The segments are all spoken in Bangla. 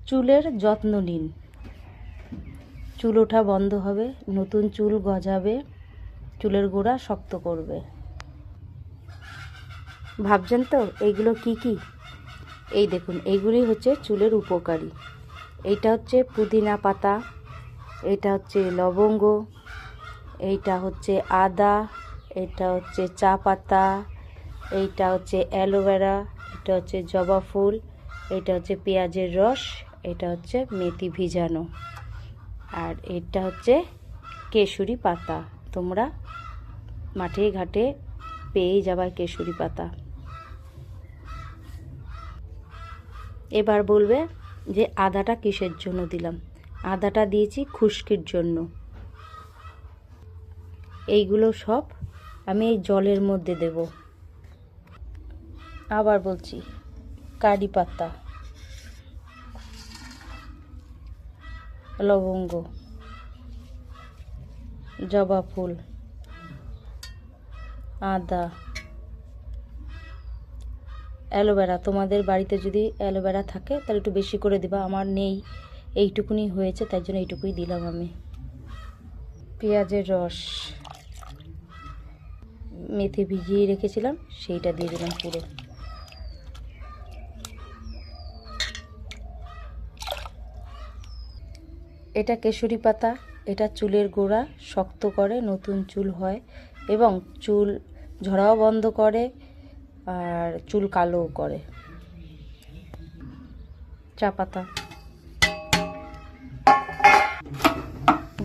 চুলের যত্ন নিন, চুল ওঠা বন্ধ হবে, নতুন চুল গজাবে, চুলের গোড়া শক্ত করবে। ভাবছেন তো এইগুলো কি কি? এই দেখুন, এইগুলি হচ্ছে চুলের উপকারী। এইটা হচ্ছে পুদিনা পাতা, এটা হচ্ছে লবঙ্গ, এইটা হচ্ছে আদা, এটা হচ্ছে চা পাতা, এইটা হচ্ছে অ্যালোভেরা, এটা হচ্ছে জবা ফুল, এটা হচ্ছে পেঁয়াজের রস, এটা হচ্ছে মেথি ভিজানো, আর এটা হচ্ছে কেশরী পাতা। তোমরা মাঠে ঘাটে পেয়েই যাবা কেশরী পাতা। এবার বলবে যে আদাটা কিসের জন্য দিলাম? আদাটা দিয়েছি খুশকির জন্য। এইগুলো সব আমি এই জলের মধ্যে দেব। আবার বলছি, কারি পাতা, লবঙ্গ, জবা ফুল, আদা, অ্যালোভেরা। তোমাদের বাড়িতে যদি অ্যালোভেরা থাকে তাহলে একটু বেশি করে দিবা, আমার নেই, এইটুকুনি হয়েছে, তাই জন্য এইটুকুই দিলাম আমি। পেঁয়াজের রস, মেথি ভিজিয়ে রেখেছিলাম সেইটা দিয়ে দিলাম পুরো। এটা কেশরী পাতা, এটা চুলের গোড়া শক্ত করে, নতুন চুল হয় এবং চুল ঝরাও বন্ধ করে আর চুল কালোও করে। চা পাতা,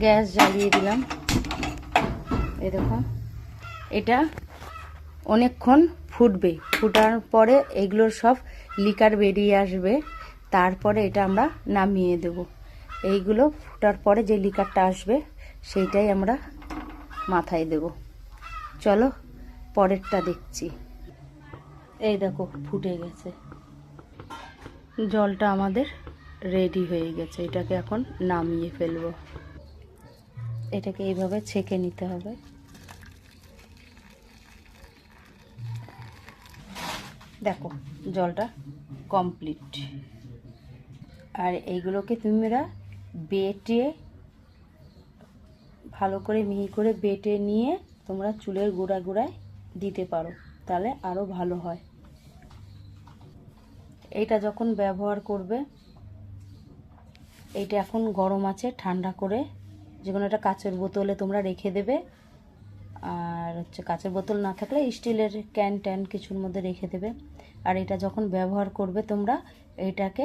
গ্যাস জ্বালিয়ে দিলাম। এই দেখো, এটা অনেকক্ষণ ফুটবে, ফুটার পরে এগুলোর সব লিকার বেরিয়ে আসবে, তারপরে এটা আমরা নামিয়ে দেব। এইগুলো ফুটার পরে যে লিকারটা আসবে সেইটাই আমরা মাথায় দেব। চলো পরেরটা দেখছি। এই দেখো ফুটে গেছে, জলটা আমাদের রেডি হয়ে গেছে। এটাকে এখন নামিয়ে ফেলবো। এটাকে এইভাবে ছেঁকে নিতে হবে। দেখো জলটা কমপ্লিট। আর এইগুলোকে তোমরা বেটে ভালো করে মিহি করে বেটে নিয়ে তোমরা চুলের গোড়া গোড়ায় দিতে পারো, তাহলে আরও ভালো হয়। এইটা যখন ব্যবহার করবে, এইটা এখন গরম আছে, ঠান্ডা করে যে কোনো একটা কাচের বোতলে তোমরা রেখে দেবে। আর হচ্ছে কাচের বোতল না থাকলে স্টিলের ক্যান ট্যান কিছুর মধ্যে রেখে দেবে। আর এটা যখন ব্যবহার করবে তোমরা, এইটাকে